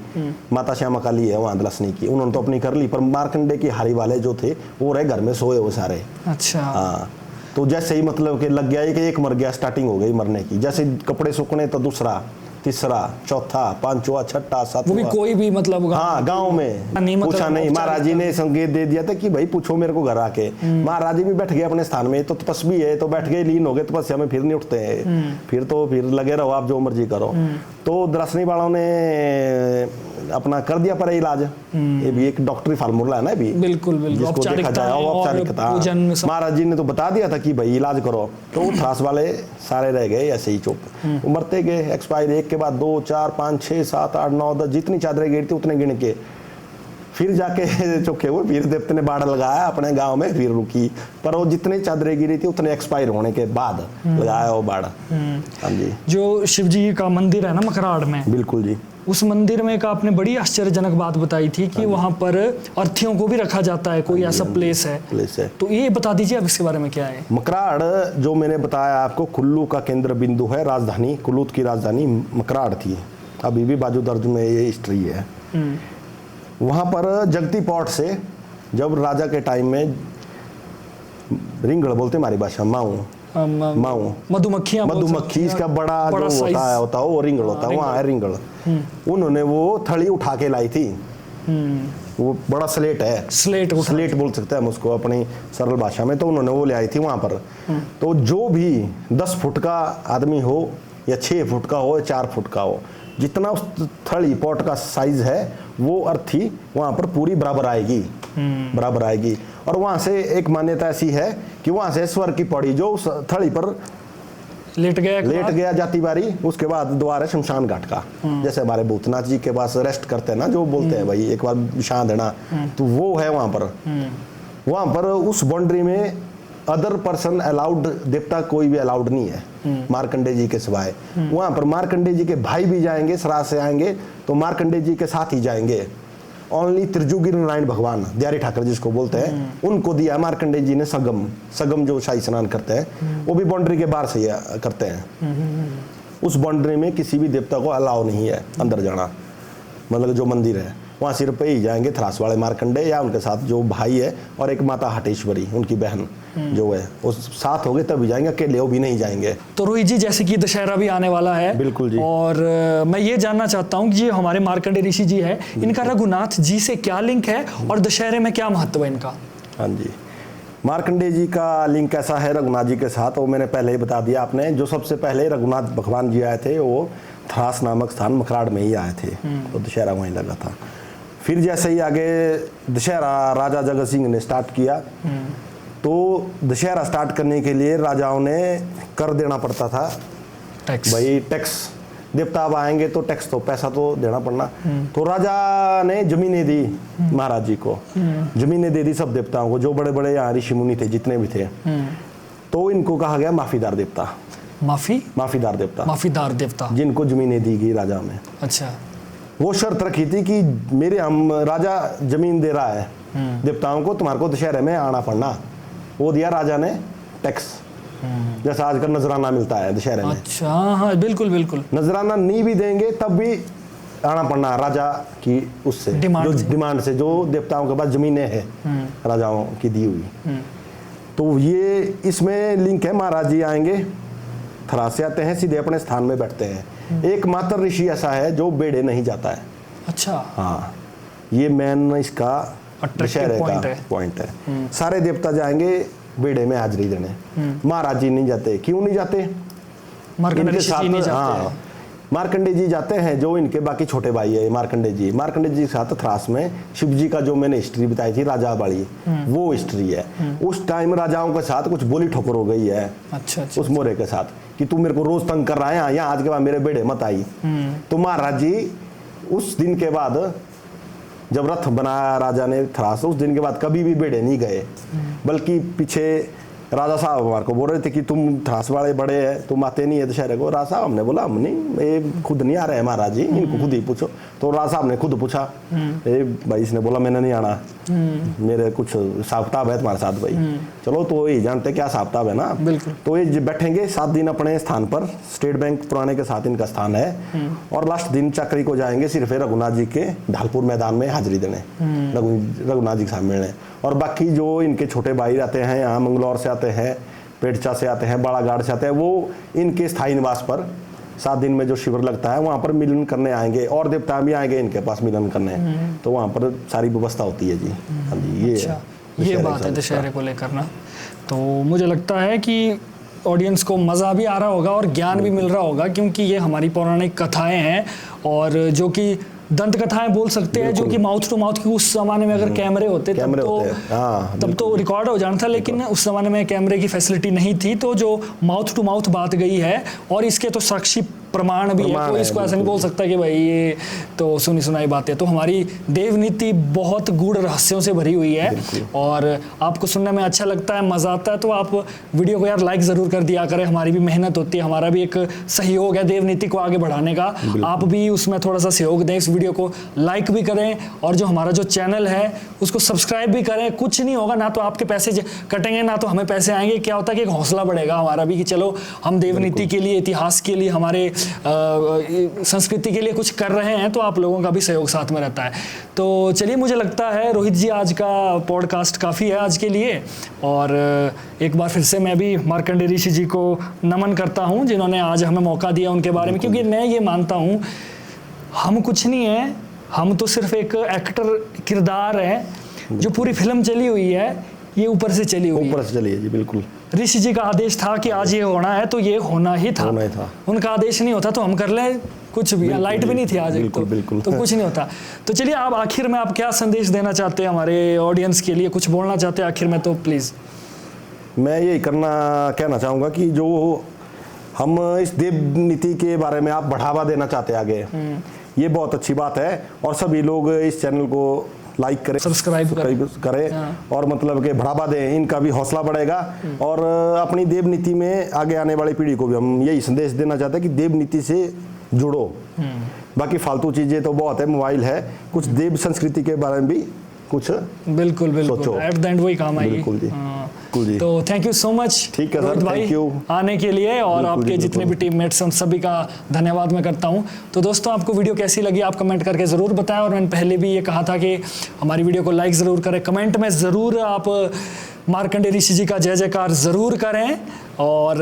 माता श्यामा काली है वहां दलसनी की, उन्होंने तो अपनी कर ली, पर मार्कंडेय की हारी वाले जो थे वो रहे घर में सोए वो सारे। अच्छा, हाँ, तो जैसे ही मतलब कि लग गया कि एक मर गया, स्टार्टिंग हो गई मरने की, जैसे कपड़े सूखने तो दूसरा, तीसरा, चौथा, पांचवा, छठा, सातवां, वो भी कोई भी मतलब हाँ गांव में पूछा नहीं। महाराज जी ने संकेत दे दिया था कि भाई पूछो मेरे को घर आके। महाराज जी भी बैठ गए अपने स्थान में, तो तपस्वी है तो बैठ गए, लीन हो गए तपस्या में, फिर नहीं उठते हैं, फिर लगे रहो आप जो मर्जी करो। तो दलसनी वालों ने अपना कर दिया पर इलाज, ये भी एक डॉक्टरी फार्मूला है ना, भी बिल्कुल जिसको देखा जाए औपचारिकता। महाराज जी ने तो बता दिया था कि भाई इलाज करो, तो थरास वाले सारे रह गए ऐसे ही चुप, मरते गए एक्सपायर, एक के बाद 2, 4, 5, 6, 7, 8, 9, 10 जितनी चादरें गिरी थी उतने गिन के फिर जाके चौके हुए, फिर देवते ने बाड़ लगाया अपने गांव में, फिर रुकी, पर वो जितनी चादरें गिरी थी उतने एक्सपायर होने के बाद लगाया वो बाड़। हाँ जी, जो शिव जी का मंदिर है ना मकराड़ में, बिल्कुल जी, उस मंदिर में एक आपने बड़ी आश्चर्यजनक बात बताई थी कि वहाँ पर अर्थियों को भी रखा जाता है, कोई ऐसा प्लेस है। तो ये बता दीजिए अब इसके बारे में क्या है। मकराड़ जो मैंने बताया आपको, कुल्लू का केंद्र बिंदु है, राजधानी कुल्लू की राजधानी मकराड़ थी, अभी भी बाजू दर्ज में ये हिस्ट्री है। वहाँ पर जगती पॉट से जब राजा के टाइम में रिंगड़ बोलते हमारी भाषा, माऊ मधुमक्खी इसका बड़ा जो होता है वो रिंगड़ होता है, वहाँ है रिंगड़। उन्होंने वो थड़ी उठा के लाई थी, वो बड़ा स्लेट है, स्लेट बोल सकते हैं हम उसको अपनी सरल भाषा में। तो उन्होंने वो ले आई थी वहाँ पर। तो जो भी 10 फुट का आदमी हो या 6 फुट का हो या 4 फुट का हो, जितना उस थड़ी पॉट का साइज है वो अर्थी वहाँ पर पूरी बराबर आएगी। और वहाँ से एक मान्यता ऐसी है कि वहाँ से स्वर्ग की पौड़ी जो उस थड़ी पर लेट गया जाती बारी, उसके बाद द्वार है शमशान घाट का। जैसे हमारे भूतनाथ जी के पास रेस्ट करते हैं ना, जो बोलते हैं भाई एक बार विश्राम देना, तो वो है वहाँ पर। उस बाउंड्री में अदर पर्सन अलाउड, देवता कोई भी अलाउड नहीं है मार्कंडे जी के सिवाय। वहाँ पर मार्कंडे जी के भाई भी जाएंगे, श्राद्ध से आएंगे तो मार्कंडे जी के साथ ही जाएंगे। ओनली त्रिजुगिर नारायण भगवान, दयारी ठाकर जिसको बोलते हैं, उनको दिया मार्कंडे जी ने सगम जो शाही स्नान करते हैं, वो भी बाउंड्री के बाहर से करते हैं। उस बाउंड्री में किसी भी देवता को अलाउ नहीं है अंदर जाना, मतलब जो मंदिर है वहाँ सिर पे ही जाएंगे थरास वाले मार्कंडे या उनके साथ जो भाई है, और एक माता हटेश्वरी उनकी बहन जो है, उस साथ हो गए तभी जाएंगे, अकेले वो भी नहीं जाएंगे। तो रोहित जी, जैसे कि दशहरा भी आने वाला है, बिल्कुल जी, और मैं ये जानना चाहता हूँ कि ये हमारे मार्कंडे ऋषि जी है, इनका रघुनाथ जी से क्या लिंक है और दशहरे में क्या महत्व है इनका? हाँ जी, मार्कंडे जी का लिंक कैसा है रघुनाथ जी के साथ, वो मैंने पहले ही बता दिया आपने। जो सबसे पहले रघुनाथ भगवान जी आए थे वो थरास नामक स्थान मकराड़ में ही आए थे, तो दशहरा वहीं लगा था। फिर जैसे ही आगे दशहरा राजा जगत सिंह ने स्टार्ट किया, तो दशहरा स्टार्ट करने के लिए राजाओं ने कर देना पड़ता था, भाई टैक्स। देवता अब आएंगे तो टैक्स, तो पैसा तो देना पड़ना। तो राजा ने जमीनें दी महाराज जी को, जमीनें दे दी सब देवताओं को, जो बड़े बड़े यहाँ ऋषि मुनि थे जितने भी थे। तो इनको कहा गया माफीदार देवता, माफीदार देवता जिनको जमीनें दी गई राजा में। अच्छा, वो शर्त रखी थी कि मेरे हम राजा जमीन दे रहा है देवताओं को, तुम्हारे को दशहरे में आना पड़ना। वो दिया राजा ने टैक्स, जैसा आजकल नजराना मिलता है दशहरे में। अच्छा, हाँ बिल्कुल बिल्कुल। नजराना नहीं भी देंगे तब भी आना पड़ना राजा की उससे डिमांड से, जो देवताओं के पास जमीनें हैं राजाओं की दी हुई। तो ये इसमें लिंक है, महाराज जी आएंगे, थरास से आते हैं, सीधे अपने स्थान में बैठते हैं। एकमात्र ऋषि ऐसा है जो बेड़े नहीं जाता है। अच्छा, हाँ, ये मेन इसका दशहरे का पॉइंट है। सारे देवता जाएंगे बेड़े में हाजिरी देने, महाराज जी नहीं जाते। क्यों नहीं जाते? मार्कंडे जी नहीं जाते। हाँ, मार्कंडे जी जाते हैं, जो इनके बाकी छोटे भाई है मार्कंडे जी के साथ थरास में शिव जी का जो मैंने हिस्ट्री बताई थी राजा वाली, वो हिस्ट्री है। उस टाइम राजाओं के साथ कुछ बोली ठोकर हो गई है। अच्छा, उस मोरे के साथ कि तू मेरे को रोज तंग कर रहा है, यहाँ आज के बाद मेरे बेड़े मत आई। तो महाराज जी उस दिन के बाद जब रथ बनाया राजा ने थरास, उस दिन के बाद कभी भी बेड़े नहीं गए, बल्कि पीछे राजा साहब हमारे को बोल रहे थे कि तुम थरास वाले बड़े हैं, तुम आते नहीं है दशहरे को। राजा साहब हमने बोला हम नहीं, ये खुद नहीं आ रहे हैं महाराज जी, इनको खुद ही पूछो। तो राजा साहब ने खुद पूछा, भाई इसने बोला मैंने नहीं आना, मेरे कुछ हिसाब किताब है तुम्हारे साथ भाई। चलो, तो ये जानते क्या हिसाब किताब है ना। तो ये बैठेंगे 7 दिन अपने स्थान पर, स्टेट बैंक पुराने के साथ इनका स्थान है, और लास्ट दिन चक्री को जाएंगे सिर्फ रघुनाथ जी के ढालपुर मैदान में हाजिरी देने, रघुनाथ जी के सामने मिलने। और बाकी जो इनके छोटे भाई आते हैं, यहाँ मंगलौर से आते हैं, पेड़चा से आते हैं, बाड़ाघाट से आते हैं, वो इनके स्थायी निवास पर 7 दिन में जो शिविर लगता है वहाँ पर मिलन करने आएंगे, और देवता भी आएंगे इनके पास मिलन करने। तो वहाँ पर सारी व्यवस्था होती है जी। हाँ जी, ये बात है दशहरे को लेकर ना। तो मुझे लगता है कि ऑडियंस को मज़ा भी आ रहा होगा और ज्ञान भी मिल रहा होगा, क्योंकि ये हमारी पौराणिक कथाएं हैं, और जो कि दंत कथाएं बोल सकते हैं, जो कि माउथ टू माउथ की उस जमाने में अगर कैमरे होते तब तो रिकॉर्ड हो जाना था, लेकिन उस जमाने में कैमरे की फैसिलिटी नहीं थी। तो जो माउथ टू माउथ बात गई है, और इसके तो साक्षी प्रमाण भी है, प्रमाण कोई है, इसको ऐसा नहीं बोल सकता कि भाई ये तो सुनी सुनाई बातें। तो हमारी देव नीति बहुत गूढ़ रहस्यों से भरी हुई है और आपको सुनने में अच्छा लगता है, मजा आता है, तो आप वीडियो को यार लाइक जरूर कर दिया करें। हमारी भी मेहनत होती है, हमारा भी एक सहयोग है देव नीति को आगे बढ़ाने का। आप भी उसमें थोड़ा सा सहयोग दें, इस वीडियो को लाइक भी करें और जो हमारा जो चैनल है उसको सब्सक्राइब भी करें। कुछ नहीं होगा, ना तो आपके पैसे कटेंगे ना तो हमें पैसे आएंगे। क्या होता है कि एक हौसला बढ़ेगा हमारा भी कि चलो हम देव नीति के लिए, इतिहास के लिए, हमारे संस्कृति के लिए कुछ कर रहे हैं, तो आप लोगों का भी सहयोग साथ में रहता है। तो चलिए, मुझे लगता है रोहित जी आज का पॉडकास्ट काफ़ी है आज के लिए। और एक बार फिर से मैं भी मार्कंडेय ऋषि जी को नमन करता हूं जिन्होंने आज हमें मौका दिया उनके बारे में, क्योंकि मैं ये मानता हूं हम कुछ नहीं है, हम तो सिर्फ एक एक्टर किरदार है। जो पूरी फिल्म चली हुई है ये ऊपर से चली हुई है, ऊपर से चली है जी, बिल्कुल। ऋषि जी का आदेश था कि आज ये होना है तो ये होना ही था। उनका आदेश नहीं होता तो हम कर लें कुछ भी, लाइट भी नहीं थी आज, तो कुछ नहीं होता। तो चलिए, आप आखिर में आप क्या संदेश देना चाहते हैं हमारे ऑडियंस के लिए, कुछ बोलना चाहते हैं आखिर में तो प्लीज। मैं यही कहना चाहूँगा कि जो हम इस देव नीति के बारे में आप बढ़ावा देना चाहते हैं आगे, ये बहुत अच्छी बात है। और सभी लोग इस चैनल को लाइक करें, सब्सक्राइब करें और मतलब कि बढ़ावा दें, इनका भी हौसला बढ़ेगा। और अपनी देव नीति में आगे आने वाली पीढ़ी को भी हम यही संदेश देना चाहते हैं कि देव नीति से जुड़ो। बाकी फालतू चीजें तो बहुत है, मोबाइल है, कुछ देव संस्कृति के बारे में भी कुछ बिल्कुल एट द एंड वही काम आएगी। बिल्कुल जी। तो थैंक यू सो मच ठीक है सर, थैंक यू आने के लिए, और आपके जितने भी टीममेट्स हैं सभी का धन्यवाद मैं करता हूं। तो दोस्तों, आपको वीडियो कैसी लगी आप कमेंट करके ज़रूर बताएं। और मैंने पहले भी ये कहा था कि हमारी वीडियो को लाइक ज़रूर करें, कमेंट में ज़रूर आप मार्कंडेय ऋषि जी का जय जयकार ज़रूर करें और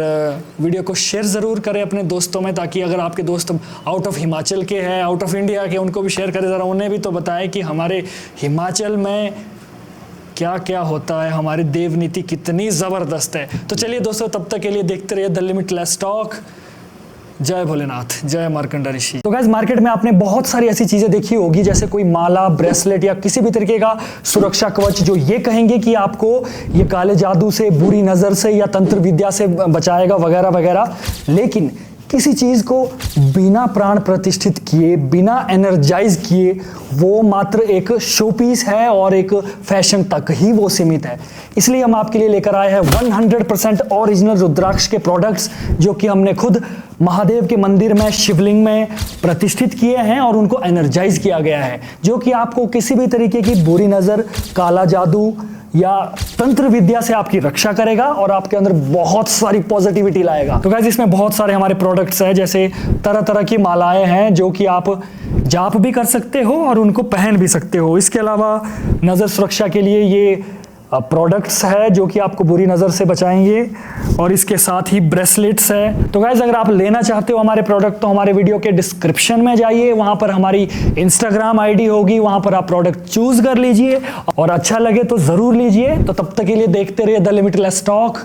वीडियो को शेयर ज़रूर करें अपने दोस्तों में, ताकि अगर आपके दोस्त आउट ऑफ हिमाचल के हैं, आउट ऑफ इंडिया के, उनको भी शेयर करें, ज़रा उन्हें भी तो बताएं कि हमारे हिमाचल में क्या क्या होता है, हमारी देव नीति कितनी ज़बरदस्त है। तो चलिए दोस्तों, तब तक के लिए देखते रहिए द लिमिटलेस टॉक। जय भोलेनाथ, जय मार्कंडेय ऋषि। तो गाइस, मार्केट में आपने बहुत सारी ऐसी चीजें देखी होगी, जैसे कोई माला, ब्रेसलेट या किसी भी तरीके का सुरक्षा कवच जो ये कहेंगे कि आपको ये काले जादू से, बुरी नजर से या तंत्र विद्या से बचाएगा वगैरह वगैरह। लेकिन किसी चीज को बिना प्राण प्रतिष्ठित किए, बिना एनर्जाइज किए, वो मात्र एक शो पीस है और एक फैशन तक ही वो सीमित है। इसलिए हम आपके लिए लेकर आए हैं 100% ओरिजिनल रुद्राक्ष के प्रोडक्ट्स, जो कि हमने खुद महादेव के मंदिर में, शिवलिंग में प्रतिष्ठित किए हैं और उनको एनर्जाइज किया गया है, जो कि आपको किसी भी तरीके की बुरी नजर, काला जादू या तंत्र विद्या से आपकी रक्षा करेगा और आपके अंदर बहुत सारी पॉजिटिविटी लाएगा। तो गाइस, इसमें बहुत सारे हमारे प्रोडक्ट्स हैं, जैसे तरह तरह की मालाएं हैं जो कि आप जाप भी कर सकते हो और उनको पहन भी सकते हो। इसके अलावा नज़र सुरक्षा के लिए ये प्रोडक्ट्स है जो कि आपको बुरी नज़र से बचाएंगे, और इसके साथ ही ब्रेसलेट्स है। तो गाइस, अगर आप लेना चाहते हो हमारे प्रोडक्ट तो हमारे वीडियो के डिस्क्रिप्शन में जाइए, वहां पर हमारी इंस्टाग्राम आईडी होगी, वहां पर आप प्रोडक्ट चूज कर लीजिए और अच्छा लगे तो जरूर लीजिए। तो तब तक के लिए देखते रहिए द लिमिटलेस टॉक।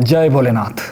जय भोलेनाथ।